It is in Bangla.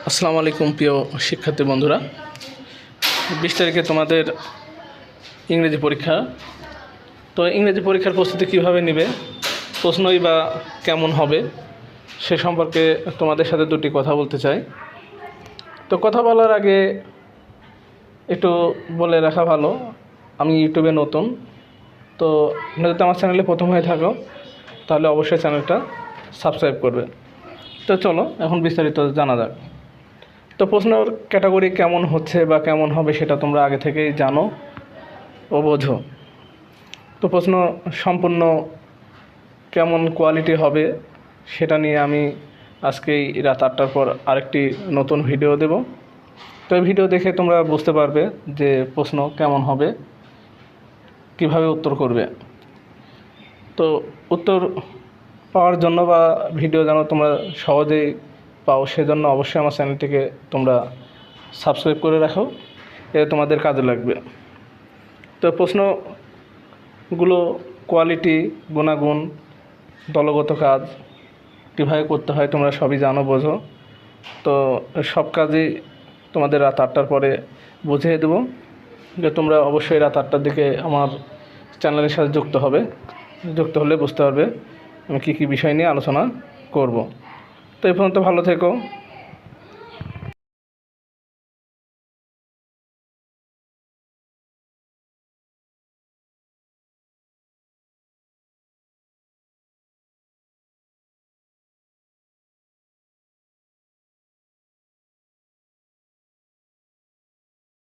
আসসালামু আলাইকুম প্রিয় শিক্ষার্থী বন্ধুরা। 20 তারিখে তোমাদের ইংরেজি পরীক্ষা। তো ইংরেজি পরীক্ষার প্রস্তুতি কীভাবে নেবে, প্রশ্নই বা কেমন হবে সে সম্পর্কে তোমাদের সাথে দুটি কথা বলতে চাই। তো কথা বলার আগে একটু বলে রাখা ভালো, আমি ইউটিউবে নতুন। তো যদি আমার চ্যানেলে প্রথম হয়ে থাকো তাহলে অবশ্যই চ্যানেলটা সাবস্ক্রাইব করবে। তো চলো এখন বিস্তারিত জানা যাক। তো প্রশ্নের ক্যাটাগরি কেমন হচ্ছে বা কেমন হবে সেটা তোমরা আগে থেকেই জানো ও বোঝো। তো প্রশ্ন সম্পূর্ণ কেমন কোয়ালিটি হবে সেটা নিয়ে আমি আজকেই রাত 8টার পর আরেকটি নতুন ভিডিও দেব। তো এই ভিডিও দেখে তোমরা বুঝতে পারবে যে প্রশ্ন কেমন হবে, কিভাবে উত্তর করবে। তো উত্তর পাওয়ার জন্য বা ভিডিও যেন তোমরা সহজেই পাও সেজন্য অবশ্যই আমার চ্যানেলটিকে তোমরা সাবস্ক্রাইব করে রাখো, এতে তোমাদের কাজে লাগবে। তো প্রশ্নগুলো কোয়ালিটি, গুণাগুণ, দলগত কাজ কীভাবে করতে হয় তোমরা সবই জানো, বোঝো। তো সব কাজই তোমাদের রাত 8টার পরে বুঝিয়ে দেবো, যে তোমরা অবশ্যই রাত 8টার দিকে আমার চ্যানেলের সাথে যুক্ত হলে বুঝতে পারবে আমি কী কী বিষয় নিয়ে আলোচনা করব। তো এই পর্যন্ত ভালো থেকো।